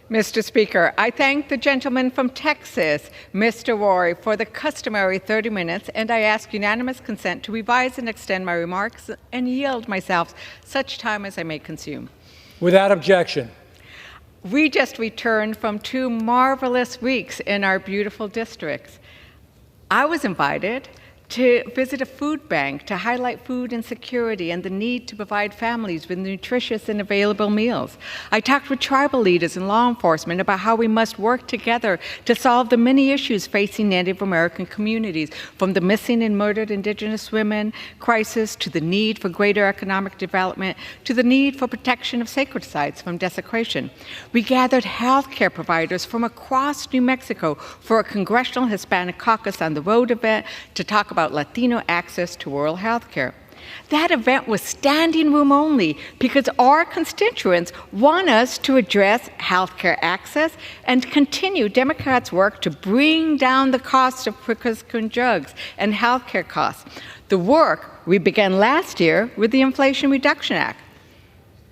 Mr. Speaker, I thank the gentleman from Texas, Mr. Rory, for the customary 30 minutes, and I ask unanimous consent to revise and extend my remarks and yield myself such time as I may consume. Without objection. We just returned from 2 marvelous weeks in our beautiful districts. I was invited to visit a food bank to highlight food insecurity and the need to provide families with nutritious and available meals. I talked with tribal leaders and law enforcement about how we must work together to solve the many issues facing Native American communities, from the missing and murdered Indigenous women crisis to the need for greater economic development to the need for protection of sacred sites from desecration. We gathered healthcare providers from across New Mexico for a Congressional Hispanic Caucus on the Road event to talk about Latino access to rural health care. That event was standing room only because our constituents want us to address health care access and continue Democrats' work to bring down the cost of prescription drugs and health care costs. The work we began last year with the Inflation Reduction Act.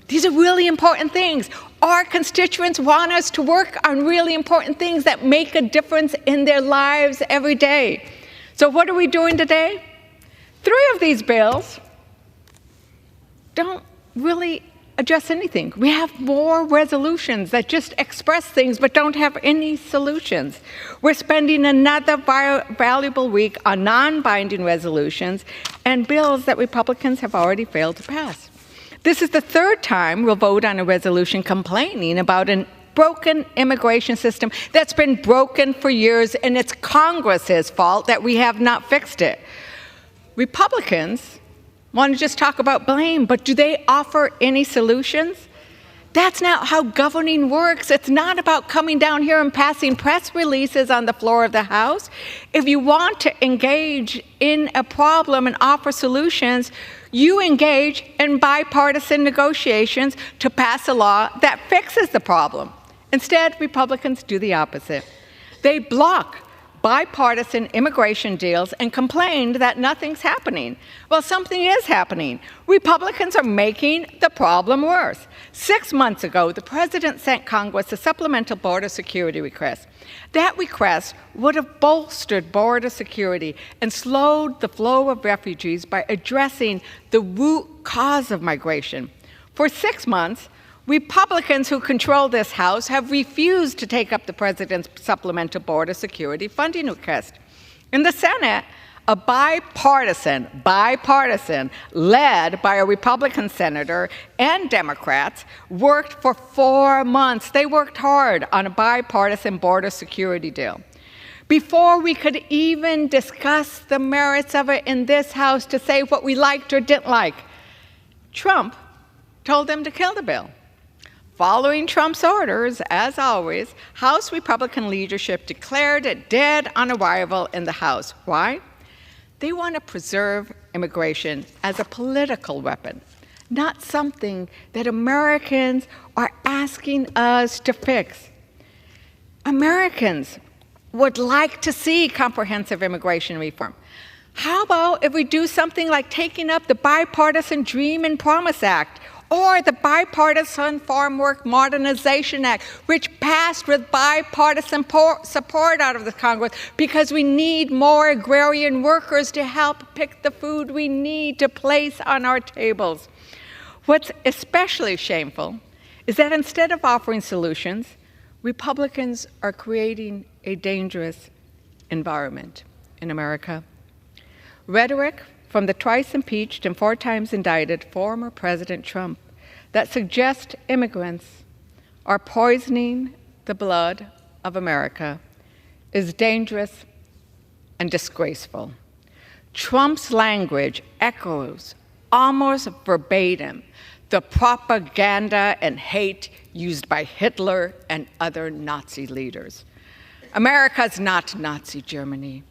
These are really important things. Our constituents want us to work on really important things that make a difference in their lives every day. So what are we doing today? 3 of these bills don't really address anything. We have more resolutions that just express things but don't have any solutions. We're spending another valuable week on non-binding resolutions and bills that Republicans have already failed to pass. This is the 3rd time we'll vote on a resolution complaining about an broken immigration system that's been broken for years, and it's Congress's fault that we have not fixed it. Republicans want to just talk about blame, but do they offer any solutions? That's not how governing works. It's not about coming down here and passing press releases on the floor of the House. If you want to engage in a problem and offer solutions, you engage in bipartisan negotiations to pass a law that fixes the problem. Instead, Republicans do the opposite. They block bipartisan immigration deals and complain that nothing's happening. Well, something is happening. Republicans are making the problem worse. 6 months ago, the president sent Congress a supplemental border security request. That request would have bolstered border security and slowed the flow of refugees by addressing the root cause of migration. For 6 months, Republicans who control this House have refused to take up the president's supplemental border security funding request. In the Senate, a bipartisan, led by a Republican senator and Democrats, worked for 4 months. They worked hard on a bipartisan border security deal. Before we could even discuss the merits of it in this House to say what we liked or didn't like, Trump told them to kill the bill. Following Trump's orders, as always, House Republican leadership declared it dead on arrival in the House. Why? They want to preserve immigration as a political weapon, not something that Americans are asking us to fix. Americans would like to see comprehensive immigration reform. How about if we do something like taking up the Bipartisan Dream and Promise Act, or the Bipartisan Farm Work Modernization Act, which passed with bipartisan support out of the Congress because we need more agrarian workers to help pick the food we need to place on our tables. What's especially shameful is that instead of offering solutions, Republicans are creating a dangerous environment in America. Rhetoric from the twice impeached and 4 times indicted former President Trump that suggests immigrants are poisoning the blood of America is dangerous and disgraceful. Trump's language echoes almost verbatim the propaganda and hate used by Hitler and other Nazi leaders. America's not Nazi Germany.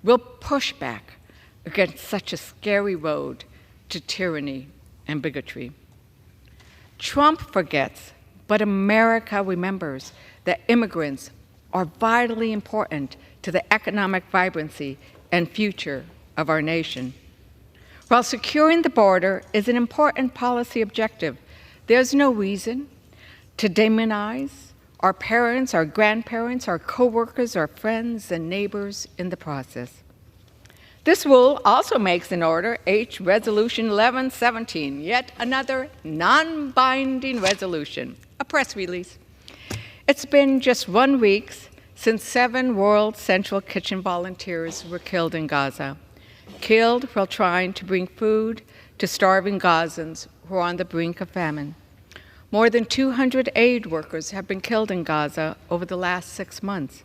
We'll push back against such a scary road to tyranny and bigotry. Trump forgets, but America remembers, that immigrants are vitally important to the economic vibrancy and future of our nation. While securing the border is an important policy objective, there's no reason to demonize our parents, our grandparents, our co-workers, our friends, and neighbors in the process. This rule also makes in order H Resolution 1117, yet another non-binding resolution, a press release. It's been just 1 week since 7 World Central Kitchen volunteers were killed in Gaza, killed while trying to bring food to starving Gazans who are on the brink of famine. More than 200 aid workers have been killed in Gaza over the last 6 months.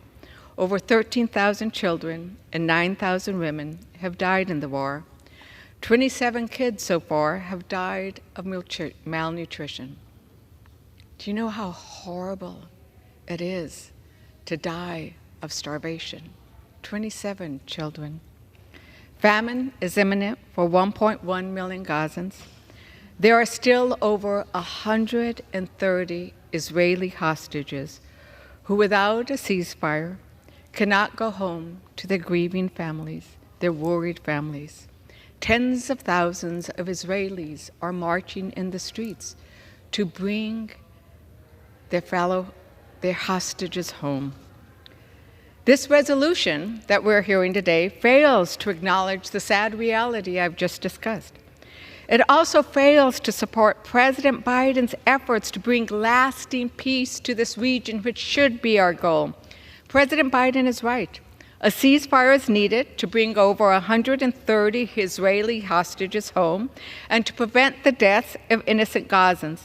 Over 13,000 children and 9,000 women have died in the war. 27 kids so far have died of malnutrition. Do you know how horrible it is to die of starvation? 27 children. Famine is imminent for 1.1 million Gazans. There are still over 130 Israeli hostages who, without a ceasefire, cannot go home to their grieving families, their worried families. Tens of thousands of Israelis are marching in the streets to bring their hostages home. This resolution that we're hearing today fails to acknowledge the sad reality I've just discussed. It also fails to support President Biden's efforts to bring lasting peace to this region, which should be our goal. President Biden is right. A ceasefire is needed to bring over 130 Israeli hostages home and to prevent the deaths of innocent Gazans.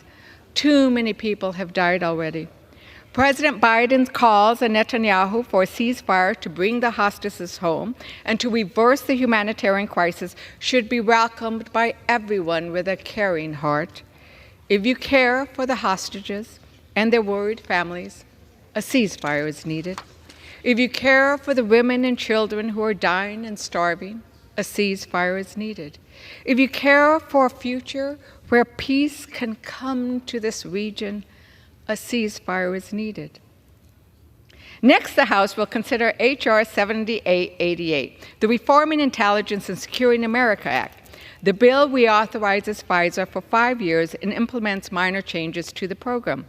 Too many people have died already. President Biden's calls on Netanyahu for a ceasefire to bring the hostages home and to reverse the humanitarian crisis should be welcomed by everyone with a caring heart. If you care for the hostages and their worried families, a ceasefire is needed. If you care for the women and children who are dying and starving, a ceasefire is needed. If you care for a future where peace can come to this region, a ceasefire is needed. Next, the House will consider H.R. 7888, the Reforming Intelligence and Securing America Act. The bill reauthorizes FISA for 5 years and implements minor changes to the program.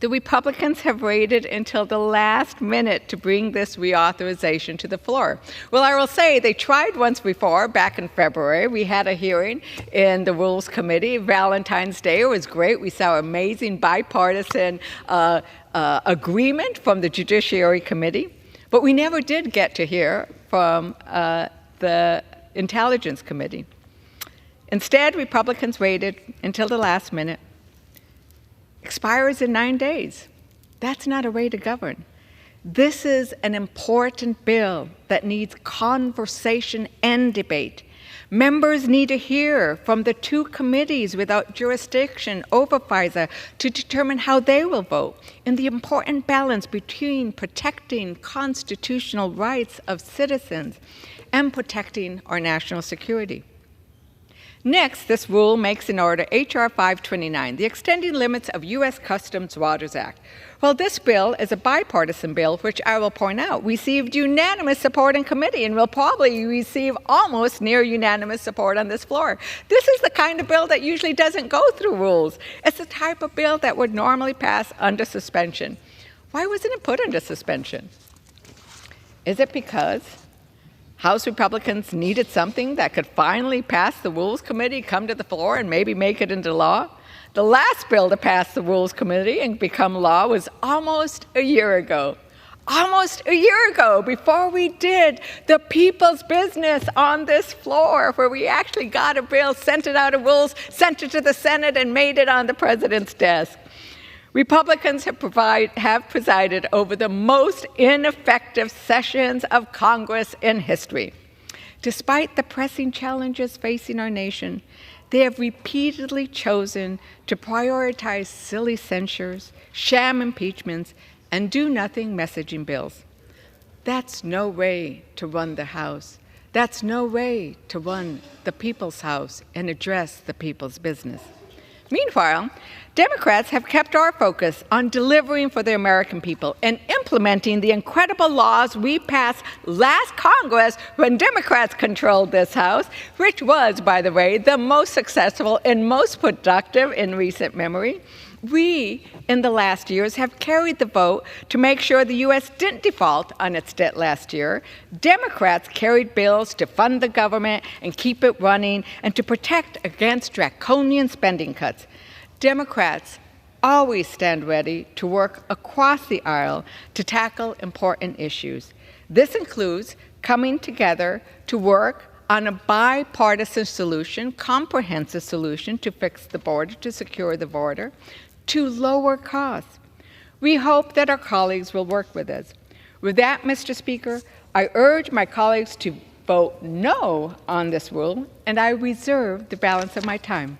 The Republicans have waited until the last minute to bring this reauthorization to the floor. Well, I will say they tried once before, back in February. We had a hearing in the Rules Committee. Valentine's Day was great. We saw amazing bipartisan agreement from the Judiciary Committee. But we never did get to hear from the Intelligence Committee. Instead, Republicans waited until the last minute. Expires in 9 days. That's not a way to govern. This is an important bill that needs conversation and debate. Members need to hear from the 2 committees without jurisdiction over FISA to determine how they will vote in the important balance between protecting constitutional rights of citizens and protecting our national security. Next, this rule makes in order H.R. 529, the Extending Limits of U.S. Customs Waters Act. Well, this bill is a bipartisan bill, which I will point out received unanimous support in committee and will probably receive almost near unanimous support on this floor. This is the kind of bill that usually doesn't go through rules. It's the type of bill that would normally pass under suspension. Why wasn't it put under suspension? Is it because House Republicans needed something that could finally pass the Rules Committee, come to the floor, and maybe make it into law? The last bill to pass the Rules Committee and become law was almost a year ago. Almost a year ago, before we did the people's business on this floor, where we actually got a bill, sent it out of rules, sent it to the Senate, and made it on the president's desk. Republicans have presided over the most ineffective sessions of Congress in history. Despite the pressing challenges facing our nation, they have repeatedly chosen to prioritize silly censures, sham impeachments, and do-nothing messaging bills. That's no way to run the House. That's no way to run the people's House and address the people's business. Meanwhile, Democrats have kept our focus on delivering for the American people and implementing the incredible laws we passed last Congress when Democrats controlled this House, which was, by the way, the most successful and most productive in recent memory. We, in the last years, have carried the vote to make sure the U.S. didn't default on its debt last year. Democrats carried bills to fund the government and keep it running and to protect against draconian spending cuts. Democrats always stand ready to work across the aisle to tackle important issues. This includes coming together to work on a bipartisan solution, comprehensive solution to fix the border, to secure the border, to lower costs. We hope that our colleagues will work with us. With that, Mr. Speaker, I urge my colleagues to vote no on this rule, and I reserve the balance of my time.